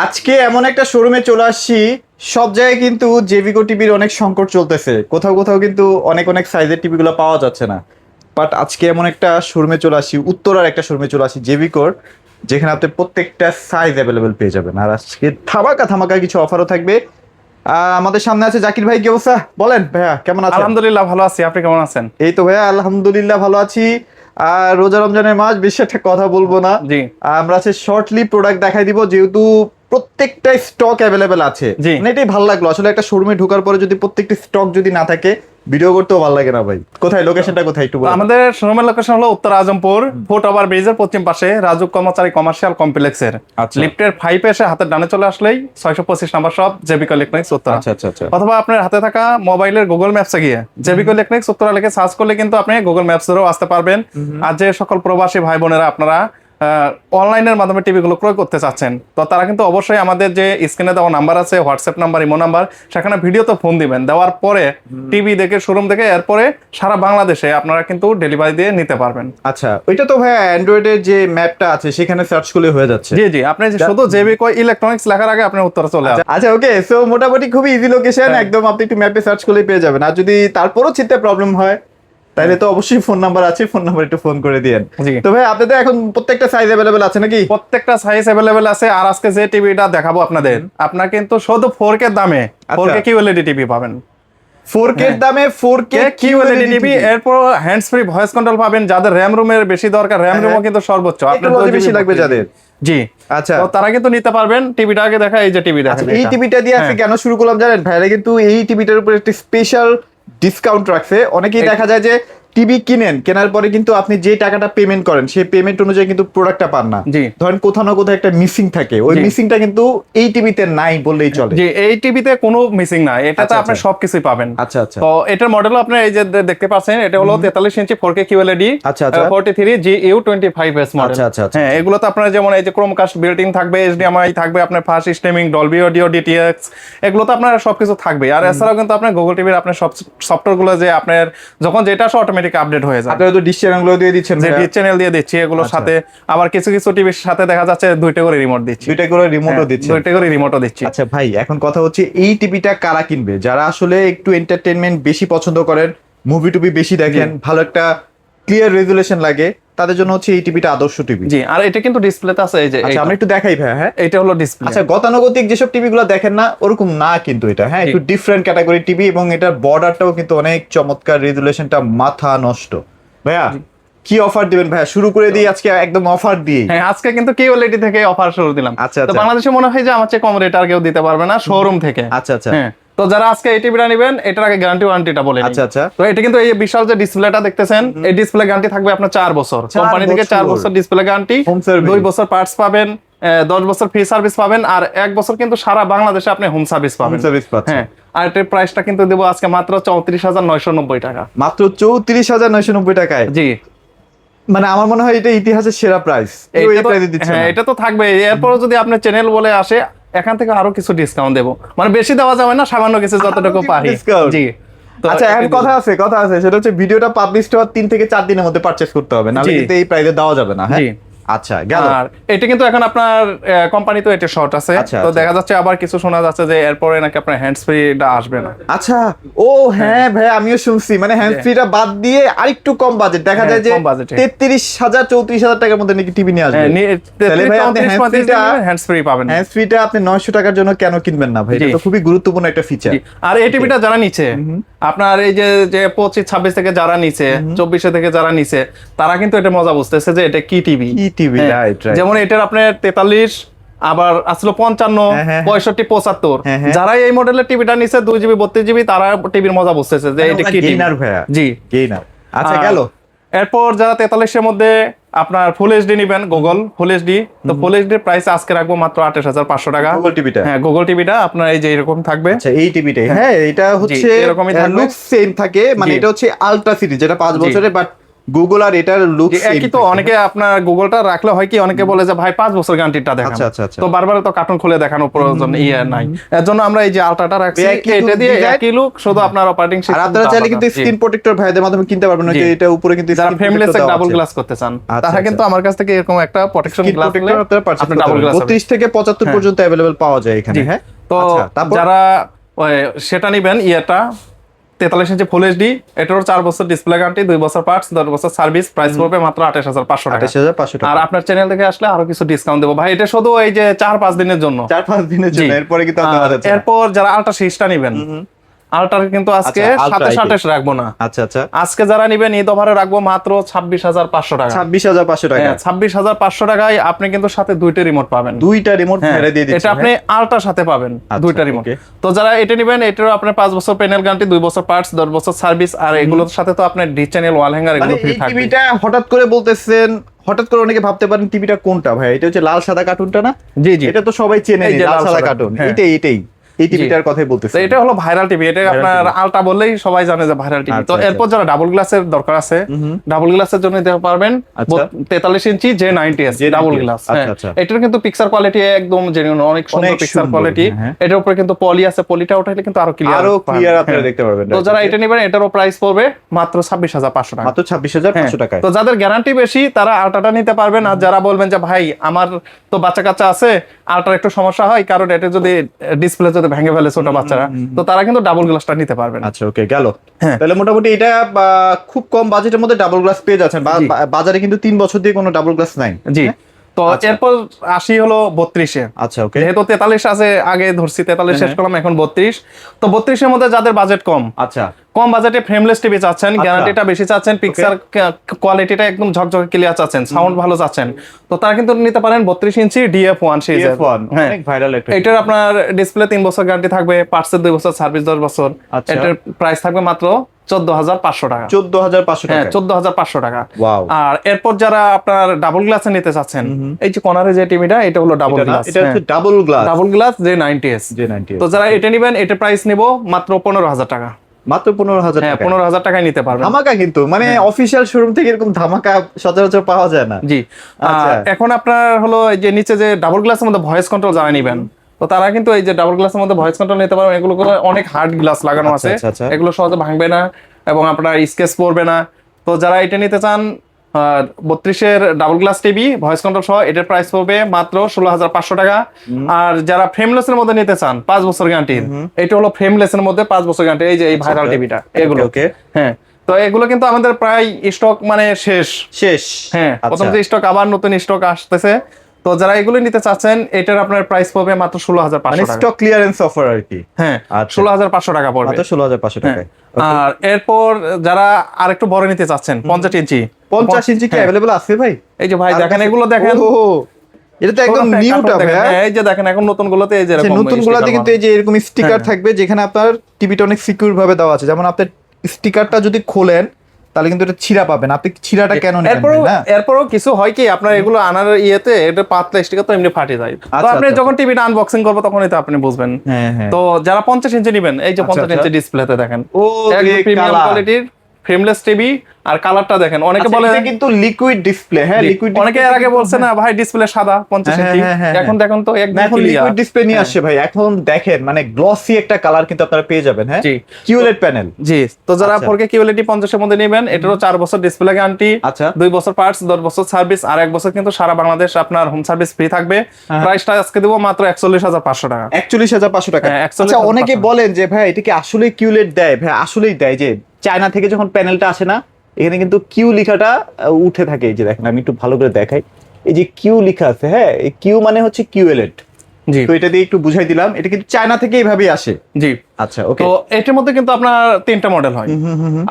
আজকে এমন একটা শোরুমে চলে আসছি, সব জায়গায় কিন্তু জেভিকো টিভির অনেক সংকট চলতেছে। কোথাও কোথাও কিন্তু অনেক অনেক সাইজের টিভিগুলো পাওয়া যাচ্ছে না। বাট আজকে এমন একটা শোরুমে চলে আসি, উত্তরার একটা শোরুমে চলে আসি জেভিকোর, যেখানে আপনি প্রত্যেকটা সাইজ অ্যাভেলেবেল পেয়ে যাবেন। আর আজকে ধামাকা ধামাকা কিছু অফারও থাকবে। আমাদের সামনে আছে জাকির ভাই, কি অবস্থা বলেন ভাইয়া, কেমন আছেন? আলহামদুলিল্লাহ ভালো আছি, আপনি কেমন আছেন? এই তো ভাইয়া আলহামদুলিল্লাহ ভালো আছি। আর রোজা রমজানের মাস, বেশি একটা কথা বলবো না। জি আমরা আছে শর্টলি প্রোডাক্ট দেখাই দিব, যেহেতু প্রত্যেকটা স্টক অ্যাভেলেবেল আছে। জি। মানে এটাই ভালো লাগলো আসলে, একটা শোরুমে ঢোকার পরে যদি প্রত্যেকটা স্টক যদি না থাকে, ভিডিও করতেও ভালো লাগে না ভাই। কোথায় লোকেশনটা, কোথায় একটু বলুন। আমাদের শোরুমের লোকেশন হলো উত্তর আজমপুর ফুট ওভার ব্রিজের পশ্চিম পাশে রাজুক কর্মচারী কমার্শিয়াল কমপ্লেক্সের আচ্ছা। লিফটের 5 এসে হাতের ডানে চলে আসলেই 625 নাম্বার শপ জেবিকো ইলেকট্রনিক্স উত্তরা। আচ্ছা আচ্ছা আচ্ছা। অথবা আপনার হাতে থাকা মোবাইলের গুগল ম্যাপসে গিয়ে জেবিকো ইলেকট্রনিক্স উত্তরা লিখে সার্চ করলে কিন্তু আপনি গুগল ম্যাপসেরও আসতে পারবেন। আর যে সকল প্রবাসী ভাই বোনেরা আপনারা অনলাইনের মাধ্যমে টিভি গুলো ক্রয় করতে চাচ্ছেন, তো তারা কিন্তু অবশ্যই আমাদের যে স্ক্রিনে দেওয়া নাম্বার আছে, হোয়াটসঅ্যাপ নাম্বার, ইমো নাম্বার, সেখানে ভিডিওতে ফোন দিবেন। দেওয়ার পরে টিভি দেখে শোরুম থেকে এরপরে সারা বাংলাদেশে আপনারা কিন্তু ডেলিভারি দিয়ে নিতে পারবেন। আচ্ছা, ওইটা তো ভাই অ্যান্ড্রয়েডের যে ম্যাপটা আছে সেখানে সার্চ করলে হয়ে যাচ্ছে। জি জি, আপনি শুধু জেবিকো ইলেকট্রনিক্স লেখার আগে আপনি উত্তর চলে আসবে। আচ্ছা ওকে, সো মোটামুটি খুবই ইজি লোকেশন, একদম আপনি একটু ম্যাপে সার্চ করলেই পেয়ে যাবেন। আর যদি তারপরও চিনতে প্রবলেম হয়, তাহলে তো অবশ্যই ফোন নাম্বার আছে, ফোন নাম্বার একটু ফোন করে দিয়েন। জি। তো ভাই আপনাদের এখন প্রত্যেকটা সাইজ অ্যাভেলেবেল আছে নাকি? প্রত্যেকটা সাইজ অ্যাভেলেবেল আছে। আর আজকে যে টিভিটা দেখাবো আপনাদের, আপনার কিন্তু শুধু 4K দামে 4K কিউএলইডি টিভি পাবেন। 4K এর দামে 4K কিউএলইডি টিভি, এরপর হ্যান্ডস ফ্রি ভয়েস কন্ট্রোল পাবেন। যাদের র‍্যাম রুমের বেশি দরকার, র‍্যাম রুমও কিন্তু সর্বোচ্চ আপনার বেশি লাগবে যাদের। জি আচ্ছা, তো তারা কিন্তু নিতে পারবেন। টিভিটা আগে দেখা, এই যে টিভি দেখেন। এই টিভিটা দিয়ে আজকে কেন শুরু করলাম জানেন? ভাইরা কিন্তু এই টিভিটার উপর একটা স্পেশাল ডিসকাউন্ট রাখছে। অনেকেই দেখা যায় যে টিভি কেনার পরে কিন্তু আপনি যে টাকাটা পেমেন্ট করেন, সেই পেমেন্ট অনুযায়ী কিন্তু প্রোডাক্টটা পান না। জি। ধরেন কোথাও না কোথাও একটা মিসিং থাকে, ওই মিসিংটা কিন্তু এই টিভিতে নাই বললেই চলে। জি, এই টিভিতে কোনো মিসিং না, এটাতে আপনি সবকিছুই পাবেন। আচ্ছা আচ্ছা। তো এটার মডেল আপনি এই যে দেখতে পাচ্ছেন, এটা হলো 43 ইঞ্চি 4K কিউএলইডি আচ্ছা আচ্ছা। 43 GU25S মডেল। আচ্ছা আচ্ছা আচ্ছা। হ্যাঁ, এগুলো তো আপনার যেমন এই যে ক্রোমকাস্ট বিল্ট ইন থাকবে, HDMI থাকবে, আপনার ফাস্ট স্ট্রিমিং, ডলবি অডিও, ডিটিএক্স, এগুলো তো আপনার সবকিছু থাকবে। আর এছাড়াও কিন্তু আপনার গুগল টিভির আপনার সব সফটওয়্যারগুলো যে আপনার যখন যেটা আসে অটোমেটিক আপডেট হয়ে যায়। আপনারা তো ডিশ চ্যানেলগুলো দিয়ে দিচ্ছেন, যে ডিশ চ্যানেল দিয়ে দিচ্ছি এগুলোর সাথে। আবার কিছু কিছু টিভির সাথে দেখা যাচ্ছে দুইটা করে রিমোট দিচ্ছি। দুইটা করে রিমোটও দিচ্ছেন। দুইটা করে রিমোটও দিচ্ছি। আচ্ছা ভাই, এখন কথা হচ্ছে এই টিভিটা কারা কিনবে? যারা আসলে একটু এন্টারটেইনমেন্ট বেশি পছন্দ করেন, মুভি টুভি বেশি দেখেন, ভালো একটা ক্লিয়ার রেজুলেশন লাগে, তাদের জন্য হচ্ছে এই টিভিটা আদর্শ টিভি। জি, আর এটা কিন্তু ডিসপ্লেতে আছে, এই যে আচ্ছা আমরা একটু দেখাই ভাই। হ্যাঁ, এটা হলো ডিসপ্লে। আচ্ছা, গতানুগতিক যেসব টিভিগুলো দেখেন না ওরকম না কিন্তু এটা, হ্যাঁ একটু ডিফারেন্ট ক্যাটাগরি টিভি, এবং এটার বর্ডারটাও কিন্তু অনেক চমৎকার, রেজুলেশনটা মাথা নষ্ট। ভাইয়া কি অফার দিবেন ভাইয়া? শুরু করে দিই আজকে একদম অফার দিয়ে। হ্যাঁ, আজকে কিন্তু কিউএলইডি থেকে অফার শুরু দিলাম। আচ্ছা তো আচ্ছা বাংলাদেশে মনে হয় যে আমার চেয়ে কম রেট আর কেউ দিতে পারবে না শোরুম থেকে। আচ্ছা আচ্ছা হ্যাঁ, তো যারা আজকে এই টিভিটা নেবেন, এটার আগে গ্যারান্টি ওয়ারেন্টিটা বলে নিই। আচ্ছা আচ্ছা। তো এটা কিন্তু এই বিশাল যে ডিসপ্লেটা দেখতেছেন, এই ডিসপ্লে গ্যারান্টি থাকবে আপনার 4 বছর। কোম্পানি থেকে 4 বছর ডিসপ্লে গ্যারান্টি, 2 বছর পার্টস পাবেন, 10 বছর ফ্রি সার্ভিস পাবেন, আর 1 বছর কিন্তু সারা বাংলাদেশে আপনি হোম সার্ভিস পাবেন। হ্যাঁ, আর এটার প্রাইসটা কিন্তু দেবো আজকে মাত্র 34,990 টাকা। মাত্র 34,990 টাকায়। জি, মানে আমার মনে হয় এটা ইতিহাসের সেরা প্রাইস। হ্যাঁ এটা তো থাকবে। এরপরও যদি আপনার চ্যানেল বলে আসে, এখান থেকে আরো কিছু ডিসকাউন্ট দেবো। মানে বেশি দেওয়া যাবে না, সামান্য কিছু যতটুকু পারি। জি। আচ্ছা, এখন কথা আছে সেটা হচ্ছে ভিডিওটা পাবলিশ হওয়ার 3 থেকে 4 দিনের মধ্যে পারচেজ করতে হবে, নাহলে কিন্তু এই প্রাইসে দেওয়া যাবে না। হ্যাঁ আচ্ছা, গেল। আর এটা কিন্তু এখন আপনার কোম্পানি তো এটা শর্ট আছে, তো দেখা যাচ্ছে আবার কিছু শোনা যাচ্ছে যে এরপরে নাকি আপনার হ্যান্ডস ফ্রিটা আসবে না। আচ্ছা, ও হ্যাঁ ভাই, আমিও শুনছি মানে হ্যান্ডস ফ্রিটা বাদ দিয়ে আরেকটু কম বাজেট, দেখা যায় যে 33,000 34,000 টাকার মধ্যে নাকি টিভি নিয়ে আসবে। তাহলে ভাই আপনি হ্যান্ডস ফ্রি পাবেন। হ্যান্ডস ফ্রিটা আপনি 900 টাকার জন্য কেন কিনবেন না ভাই? এটা তো খুবই গুরুত্বপূর্ণ একটা ফিচার। আর এই টিভিটা যারা নিচ্ছে, আপনার এই যে 25 26 থেকে যারা নিচ্ছে, 24 থেকে যারা নিচ্ছে, তারা কিন্তু এটা মজা বুঝতেছে যে এটা কি টিভি। যেমন এটার আপনার 43, আবার আসলে 55, 65, 75, যারা এই মডেলের টিভিটা নিচ্ছে 2GB 32GB, তারা টিভির মজা বুঝতেছে যে এটা কি টিভি। জি, গেইনার। আচ্ছা, গেল। এরপর যারা 43 এর মধ্যে আপনার ফুল এইচডি নেবেন, গুগল ফুল এইচডি, তো ফুল এইচডি প্রাইস আজকে রাখবো মাত্র 28,500 টাকা। গুগল টিভিটা, হ্যাঁ গুগল টিভিটা আপনার এই যে এরকম থাকবে। আচ্ছা, এই টিভিটাই, হ্যাঁ এটা হচ্ছে এরকমই থাকবে, লুক সেম থাকে, মানে এটা হচ্ছে আলট্রা সিরিজ, যেটা 5 বছরের, বাট গুগল আর এটার লুক একই তো। অনেকে আপনার গুগলটা রাখলে হয় কি, অনেকে বলে যে ভাই 5 বছর গ্যারান্টিটা দেখান, আচ্ছা, আচ্ছা, আচ্ছা। তো বারবার তো কার্টুন খুলে দেখানোর প্রয়োজন নাই। এর জন্য আমরা এই যে আলট্রাটা রাখছি, একই এটা দিয়ে design। একই লুক, শুধু আপনার অপারেটিং আর সিস্টেম। আপনারা চাইলে কিন্তু স্ক্রিন প্রোটেক্টর ভাইদের মাধ্যমে কিনতে পারবেন, জি। এটা উপরে কিন্তু যারা screen ফ্রেমলেস protector দেওয়া ডাবল আছে। গ্লাস করতে চান, আচ্ছা, তারা কিন্তু আমার কাছ থেকে এরকম একটা প্রোটেকশন স্ক্রিন গ্লাস প্রোটেক্টর আপনারা পারচেজ করতে ডাবল পারবেন। গ্লাস 32 থেকে 75 হ্যাঁ। পর্যন্ত अवेलेबल পাওয়া যায় এখানে, হ্যাঁ। তো আচ্ছা, তারপর যারা সেটা নিবেন, ইয়েটা 43 ইঞ্চি ফুল এইচডি, এটারও 4 বছর ডিসপ্লে গ্যারান্টি, 2 বছর পার্টস, 10 বছর সার্ভিস, প্রাইস পড়বে মাত্র 28500 টাকা। 28500 টাকা। আর আপনার চ্যানেল থেকে আসলে আরো কিছু ডিসকাউন্ট দেবো ভাই, এটা শুধু এই যে 4-5 দিনের জন্য, 4-5 দিনের জন্য, জি। এরপরে কিন্তু আপনারা যাচ্ছে। এরপর যারা আল্ট্রা সিরিজটা নিবেন, আল্ট্রার কিন্তু আজকে আচ্ছা, Ultra 27-28 রাখবো না, আচ্ছা, আচ্ছা, আজকে যারা নিবেন ঈদ অফারে রাখবো মাত্র 26500 টাকা। 26500 টাকা। 26500 টাকায় আপনি কিন্তু সাথে দুইটা রিমোট পাবেন। দুইটা রিমোট মেরে দিয়ে দিচ্ছি, এটা আপনি আল্ট্রার সাথে পাবেন, দুইটা রিমোট। okay। তো যারা এটা নেবেন, এটারও আপনার 5 বছর প্যানেল গ্যারান্টি, 2 বছর পার্টস, 10 বছর সার্ভিস, আর এগুলোর সাথে তো আপনার ডি চ্যানেল, ওয়াল হ্যাঙ্গার মানে এগুলো ফ্রি এই থাকবে। টিভিটা হঠাৎ করে বলতেছেন, হঠাৎ করে অনেকে ভাবতে পারেন টিভিটা কোনটা ভাই, এটা হচ্ছে লাল সাদা কার্টুনটা না? জি জি, এটা তো সবাই চেনে, এই যে লাল লাল সাদা সাদা, কার্টুন, হ্যাঁ। এটাই এই টিভিটার কথাই বলতেছি। তো এটা হলো ভাইরাল টিভি, এটা আপনার আলট্রা বললেই সবাই জানে যে ভাইরাল টিভি। তো আচ্ছা, এরপর যারা ডাবল গ্লাসের দরকার আছে, ডাবল গ্লাসের জন্য দিতে পারবেন আচ্ছা। 43 ইঞ্চি J90S ডাবল গ্লাস। আচ্ছা, আচ্ছা। এটার কিন্তু পিকচার কোয়ালিটি একদম জেনুইন, অনেক সুন্দর অনেক পিকচার সুন্দর, কোয়ালিটি। হ্যাঁ। এটার উপরে কিন্তু পলি আছে, পলিটা উঠাইলে কিন্তু আরো ক্লিয়ার আপনারা দেখতে পারবেন। তো যারা এটা নেবেন, এটারও প্রাইস পড়বে মাত্র 26500 টাকা। মাত্র 26500 টাকায়। তো যাদের গ্যারান্টি বেশি তারা আলট্রাটা নিতে পারবেন। আর যারা বলবেন যে ভাই আমার তো বাচ্চা কাচ্চা আছে, আলট্রা একটু সমস্যা হয়, কারণ এটা যদি ডিসপ্লে যদি ভেঙে ফেলে ছোট বাচ্চারা, তো তারা কিন্তু ডাবল গ্লাসটা নিতে পারবেন। আচ্ছা, ওকে, গেল। হ্যাঁ। তাহলে মোটামুটি এটা খুব কম বাজেটের মধ্যে ডাবল গ্লাস পেয়ে যাচ্ছেন। জি। বাজারে কিন্তু 3 বছর দিয়ে কোনো ডাবল গ্লাস নাই। জি। তো আচ্ছা। এরপর আসি হলো 32-এ। আচ্ছা, ওকে। যেহেতু 43 আছে, আগে ধরছি 43 শেষ করলাম, এখন 32। তো 32-এর মধ্যে যাদের বাজেট কম, আচ্ছা, কম বাজেটে ফ্রেমলেস টিভি চাচ্ছেন, গ্যারান্টিটা বেশি চাচ্ছেন, পিকচার কোয়ালিটিটা একদম ঝকঝকে ক্লিয়ার চাচ্ছেন, সাউন্ড ভালো চাচ্ছেন, তো তারা কিন্তু নিতে পারেন 32 ইঞ্চি DF1 সিরিজের। হ্যাঁ, অনেক ভাইরাল একটা। এটার আপনার ডিসপ্লে 3 বছর গ্যারান্টি থাকবে, পার্টসের 2 বছর সার্ভিস, 10 বছর। আচ্ছা। এটার প্রাইস থাকবে মাত্র 14500 টাকা। 14500 হ্যাঁ, টাকা। 14500 টাকা। ওয়াও। আর এরপর যারা আপনার ডাবল গ্লাসে নিতে চাচ্ছেন, এই যে কর্নারে যে টিভিটা, এটা হলো ডাবল গ্লাস। এটা হচ্ছে double glass. Double glass J90S। তো যারা এটা নেবেন, এটা প্রাইস নিব মাত্র 15000 টাকা। মাত্র 15000 হ্যাঁ, টাকা। 15000 টাকায় নিতে পারবেন। ধামাকা কিন্তু, মানে অফিশিয়াল শোরুম থেকে এরকম ধামাকা সচরাচর পাওয়া যায় না। জি। আচ্ছা। এখন আপনার হলো এই যে নিচে যে ডাবল গ্লাসের মধ্যে ভয়েস কন্ট্রোল যারা নিবেন, তো তারা কিন্তু এই যে ডাবল গ্লাসের মধ্যে ভয়েস কন্ট্রোল নিতে পারবেন। এগুলো অনেক হার্ড গ্লাস লাগানো আচ্ছা, আছে, আচ্ছা, আচ্ছা। এগুলো সহজে ভাঙবে না এবং আপনার স্কেচ পড়বে না। তো যারা এটা নিতে চান, 32-এর double glass TV voice control সহ, এটার প্রাইস পড়বে মাত্র 16500 টাকা। আর যারা ফ্রেমলেস এর মধ্যে নিতে চান, 5 বছর গ্যারান্টি, এটা হলো ফ্রেমলেস এর মধ্যে 5 বছর গ্যারান্টি, এই যে এই ভাইরাল টিভিটা, এগুলো। ওকে। হ্যাঁ, তো এগুলো কিন্তু আমাদের প্রায় স্টক মানে শেষ। হ্যাঁ, প্রথম যে স্টক, আবার নতুন স্টক আসতেছে। তো যারা এগুলো নিতে চাচ্ছেন, এটার আপনার প্রাইস পড়বে মাত্র 16500 মানে টাকা। স্টক ক্লিয়ারেন্স অফার আর কি। হ্যাঁ, আচ্ছা। 16500 টাকা পড়বে। মাত্র 16500 টাকায়। আর এরপর যারা আরেকটু বড় নিতে চাচ্ছেন, 50 ইঞ্চি। 50 ইঞ্চি কি হ্যাঁ। अवेलेबल আছে ভাই? এই যে ভাই দেখেন, এগুলো দেখেন। ও, এটা তো একদম নিউটা ভাই। হ্যাঁ, এই যে দেখেন, এখন নতুন গুলোতে এই যে এরকম নতুন গুলাতে কিন্তু এই যে এরকম স্টিকার থাকবে, যেখানে আপনার টিভিটা অনেক সিকিউর ভাবে দেওয়া আছে। যেমন আপনার স্টিকারটা যদি খোলেন, তাহলে কিন্তু এটা ছিঁড়া পাবেন। আপনি ছিঁড়াটা কেন নেবেন না? এরপরও কিছু হয় কি, আপনার এগুলো আনার ইয়েতে এটা পাতলা স্টিকার তো এমনি ফাটে যায়। তো আচ্ছা, আপনি আচ্ছা। যখন টিভিটা আনবক্সিং করবো, তখনই তো আপনি বুঝবেন। হ্যাঁ, হ্যাঁ। তো যারা 50 ইঞ্চি নেবেন, এই যে 50 আচ্ছা, ইঞ্চি ডিসপ্লেতে দেখেন, ও, একদম প্রিমিয়াম কালার। কোয়ালিটির ফ্রেমলেস টিভি। আর কালারটা দেখেন, অনেকে আচ্ছা, বলে এটা কিন্তু লিকুইড ডিসপ্লে। হ্যাঁ, লিকুইড। অনেকে এর আগে বলছে না ভাই ডিসপ্লে সাদা 50 ইঞ্চি, হ্যাঁ। এখন দেখুন তো না, একদম এখন ক্লিয়ার। লিকুইড ডিসপ্লে নিয়ে আসছে ভাই। এখন দেখেন, মানে গ্লসি একটা কালার কিন্তু আপনারা পেয়ে যাবেন। হ্যাঁ, জি। QLED panel. জি। তো যারা আচ্ছা। 4K QLED 50 এর মধ্যে নেবেন, এটারও 4 বছর ডিসপ্লে গ্যারান্টি, আচ্ছা। 2 বছর পার্টস, 10 বছর সার্ভিস, আর 1 বছর কিন্তু সারা বাংলাদেশ আপনার হোম সার্ভিস ফ্রি থাকবে। প্রাইসটা আজকে দেবো মাত্র 41500 টাকা। 41500 টাকা। হ্যাঁ, আচ্ছা, 41500 অনেকে বলেন যে ভাই এটা কি আসলে কিউলেট দেয়? ভাই আসলেই দেয়। যে চায়না থেকে যখন প্যানেলটা আসে না, এখানে কিন্তু কিউ লেখাটা উঠে থাকে। এই যে দেখেন, আমি একটু ভালো করে দেখাই। এই যে কিউ লেখা আছে, হ্যাঁ, এই কিউ মানে হচ্ছে কিউএলইডি। জি। তো এটা দিয়ে একটু বুঝাই দিলাম, এটা কিন্তু চায়না থেকে এইভাবেই আসে। জি। আচ্ছা, ওকে। তো এটার মধ্যে কিন্তু আপনার 3টা মডেল হয়,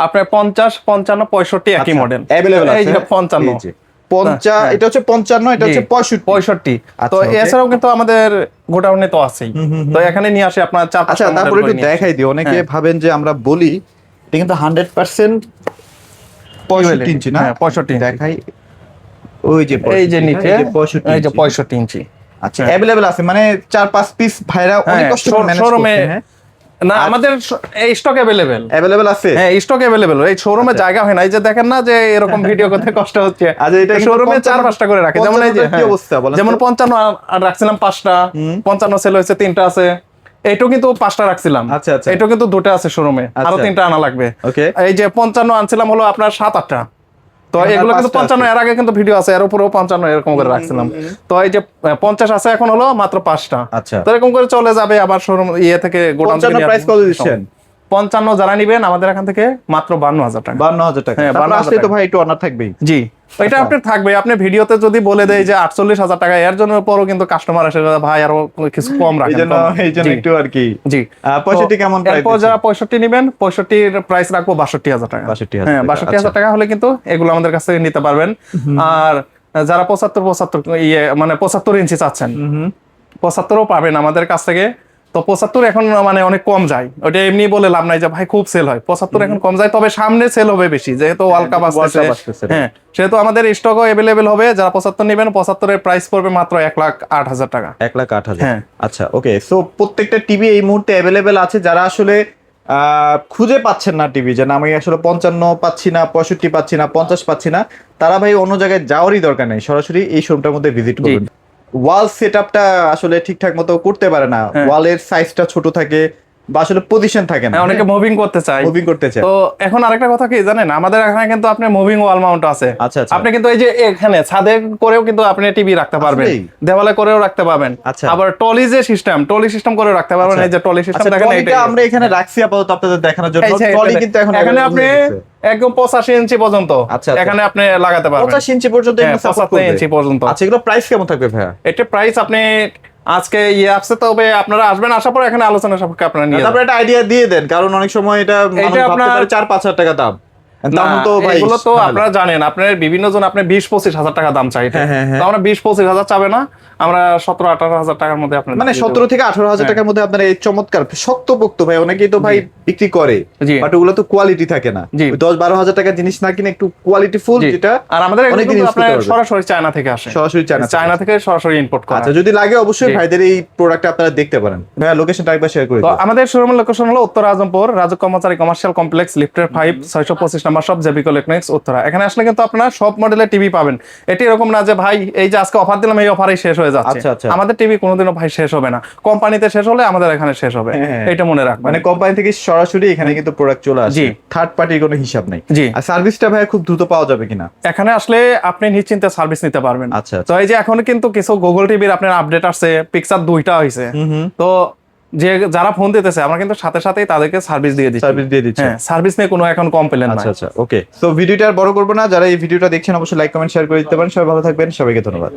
আপনার 50, 55, 65 একই মডেল अवेलेबल আছে। এই যে 55, 50, এটা হচ্ছে 55, এটা হচ্ছে 65। 65। তো আচ্ছা, okay। এছাড়াও কিন্তু আমাদের গোডাউনে তো আছেই, তো এখানে নিয়ে আসে আপনার 4-5টা আচ্ছা, model তারপরে করে একটু নিয়ে আসে। দেখাই দিই। অনেকে হ্যাঁ। ভাবেন যে আমরা বলি এটা কিন্তু 100% 65 ইঞ্চি না। হ্যাঁ, 65 ইঞ্চি। দেখাই, ওই যে এই যে নিচে, এই যে 65 এই যে ইঞ্চি। 65 ইঞ্চি। আচ্ছা, अवेलेबल আছে, মানে 4-5 পিস ভাইরা অনেক কষ্ট করে ম্যানেজ শোরুমে করছে। হ্যাঁ, না আমাদের এই স্টক অ্যাভেলেবেল অ্যাভেলেবেল আছে? হ্যাঁ স্টক অ্যাভেলেবেল, এই শোরুমে জায়গা হয় না, এই যে দেখেন না যে এরকম ভিডিও করতে কষ্ট হচ্ছে, আচ্ছা, এটা কিন্তু শোরুমে 55 4-5টা করে রাখে, যেমন এই যে কি অবস্থা বলেন তো? যেমন 55 আর রাখছিলাম 5টা, 55 সেল হয়েছে 3টা আছে, এইটাও কিন্তু 5টা রাখছিলাম, আচ্ছা, আচ্ছা। এটাও কিন্তু 2টা আছে শোরুমে, আরো আচ্ছা। 3টা আনা লাগবে। ওকে। এই যে 55 আনছিলাম হলো আপনার 7-8টা, তো এখন আর এগুলো কিন্তু 5টা 55 এর আগে কিন্তু ভিডিও আছে, এর উপরেও 55 এরকম করে রাখছিলাম। তো এই যে 50 আছে এখন হলো মাত্র 5টা। আচ্ছা। তো এরকম করে চলে যাবে আবার শোরুম ইয়ে থেকে গোডাউন থেকে 55 প্রাইস কত দিচ্ছেন? 55 যারা নিবেন আমাদের এখান থেকে মাত্র 52,000 টাকা। 52,000 টাকা। হ্যাঁ, তারপর 52,000 আসলে তো ভাই একটু অনার থাকবেই। জি, এটা আচ্ছা। আপনার থাকবে, আপনি ভিডিওতে যদি বলে দেয় যে 48,000 টাকা, এর জন্য পরও কিন্তু কাস্টমার আসে ভাই আরো কিছু কম রাখেন, এইজন্য জি। একটু আর কি। জি 65 কেমন প্রাইস? এরপর যারা 65 নিবেন, 65 এর প্রাইস রাখবো 62,000 টাকা। 62,000 হ্যাঁ, টাকা, 62,000 টাকা হলে কিন্তু এগুলো আমাদের কাছ থেকে নিতে পারবেন। আর যারা 75 ইয়ে মানে 75 ইঞ্চি চাচ্ছেন, 75ও পাবেন আমাদের কাছ থেকে। তো 75 এখন মানে অনেক কম যায়, ওটা এমনি বলে লাভ নাই যে ভাই খুব সেল হয়, 75 এখন কম যায়, তবে সামনে সেল হবে বেশি, যেহেতু ওয়ার্ল্ড কাপ আসতেছে। World Cup আসতেছে। হ্যাঁ, সেহেতু আমাদের স্টকও অ্যাভেলেবেল হবে। যারা 75 নেবেন, 75 এর প্রাইস পড়বে মাত্র 1,08,000 টাকা। 1,08,000। হ্যাঁ। আচ্ছা, ওকে। সো প্রত্যেকটা টিভি এই মুহূর্তে অ্যাভেলেবেল আছে, যারা আসলে খুঁজে পাচ্ছেন না টিভি, যে না আমি আসলে 55 পাচ্ছি না, 65 পাচ্ছি না, 50 পাচ্ছি না, তারা ভাই অন্য জায়গায় যাওয়ারই দরকার নেই, সরাসরি এই শোরুমটার মধ্যে ভিজিট করবেন। ওয়াল সেটআপটা আসলে ঠিকঠাক মতো করতে পারে না, হ্যাঁ। ওয়ালের সাইজটা ছোট থাকে বা আসলে পজিশন থাকে না, হ্যাঁ, অনেকে মুভিং করতে চায়। মুভিং করতে চায়। তো এখন আরেকটা কথা কি জানেন, আমাদের এখানে কিন্তু আপনি মুভিং ওয়াল মাউন্ট আছে। আচ্ছা, আচ্ছা। আপনি কিন্তু এই যে এখানে ছাদে করেও কিন্তু আপনি টিভি রাখতে পারবেন, আসলেই? দেওয়ালে করেও রাখতে পারবেন। আচ্ছা। আবার টলি যে সিস্টেম, টলি সিস্টেম করেও রাখতে পারবেন। এই যে টলি সিস্টেম আচ্ছা, দেখেন, ট্রলিটা আমরা এখানে রাখছি আপাতত আপনাদের দেখানোর জন্য। ট্রলি কিন্তু এখন এখানে available আপনি হয়ে গেছে। একদম 85 ইঞ্চি পর্যন্ত আচ্ছা, আচ্ছা। এখানে আপনি লাগাতে পারবেন। 85 ইঞ্চি পর্যন্ত হ্যাঁ, এগুলো support 85 করবে? ইঞ্চি পর্যন্ত। আচ্ছা, এগুলো প্রাইস কেমন থাকবে ভাইয়া? এটা প্রাইস আপনি আজকে ইয়ে আসছে, তবে আপনারা আসবেন, আসার পর এখানে আলোচনা সাপেক্ষে আপনারা নিয়ে তারপরে একটা আইডিয়া দিয়ে দেন, কারণ অনেক সময় এটা মানুষ ভাবতে আপনার- পারে 4-5 হাজার টাকা দাম। না, দাম তো ভাই এগুলো তো ঝামেলা। আপনারা জানেন, আপনার বিভিন্ন জন আপনি 20-25 হাজার টাকা দাম চাইতে, হ্যাঁ, হ্যাঁ, হ্যাঁ। তো আমরা 20-25 হাজার চাবে না, আমরা 17-18 হাজার টাকার মধ্যে আপনার মানে 17 থেকে 18,000 টাকার মধ্যে আপনার এই চমৎকার শক্তপোক্ত ভাই, অনেকেই তো ভাই বিক্রি করে, জি। বাট ওগুলো তো কোয়ালিটি থাকে না। জি। 10-12 হাজার টাকার জিনিস না কিনে একটু কোয়ালিটি ফুল, জি। যেটা আর আমাদের এগুলো অনেকদিন কিন্তু use করতে আপনার পারবে। সরাসরি চায়না থেকে আসে, সরাসরি চায়না থেকে চায়না থেকে সরাসরি ইম্পোর্ট করা। আচ্ছা, যদি লাগে অবশ্যই জি। ভাইদের এই প্রোডাক্ট আপনারা দেখতে পারেন। ভাইয়া লোকেশনটা একবার শেয়ার করে তো দিন। আমাদের শোরুমের লোকেশন হলো উত্তর আজমপুর রাজু কর্মচারী কমার্শিয়াল কমপ্লেক্স, লিফটের 5, 625 নম্বর শপ, জেবিকো ইলেকট্রনিক্স, উত্তরা। এখানে আসলে কিন্তু আপনারা সব মডেলের টিভি পাবেন। এটি এরকম না যে ভাই এই যে আজকে অফার দিলাম, এই অফারেই শেষ হয়ে যাচ্ছে। আচ্ছা, আচ্ছা। আমাদের টিভি কোনোদিনও ভাই শেষ হবে না, কোম্পানিতে শেষ হলে আমাদের এখানে শেষ হবে, হ্যাঁ। এটা মনে রাখবেন। মানে কোম্পানি থেকে সরাসরি এখানে কিন্তু প্রোডাক্ট চলে আসে, জি। থার্ড পার্টির কোনো হিসাব নাই। জি। আর সার্ভিসটা ভাই খুব দ্রুত পাওয়া যাবে কিনা? এখানে আসলে আপনি নিশ্চিন্তে সার্ভিস নিতে পারবেন। আচ্ছা, আচ্ছা। তো এই যে এখন কিন্তু কিছু গুগল টিভির আপনার আপডেট আসছে, পিকচার 2টা হয়েছে, তো যে যারা ফোন দিতেছে আমরা কিন্তু সাথে সাথেই তাদেরকে সার্ভিস দিয়ে দিচ্ছি। সার্ভিস দিয়ে দিচ্ছে। হ্যাঁ, সার্ভিস নিয়ে কোনো এখন কমপ্লেন নাই। আচ্ছা, আচ্ছা, ওকে। তো ভিডিওটা আর বড় করবো না, যারা এই ভিডিওটা দেখছেন অবশ্যই লাইক কমেন্ট শেয়ার করে দিতে পারেন। সবাই ভালো থাকবেন, সবাইকে ধন্যবাদ।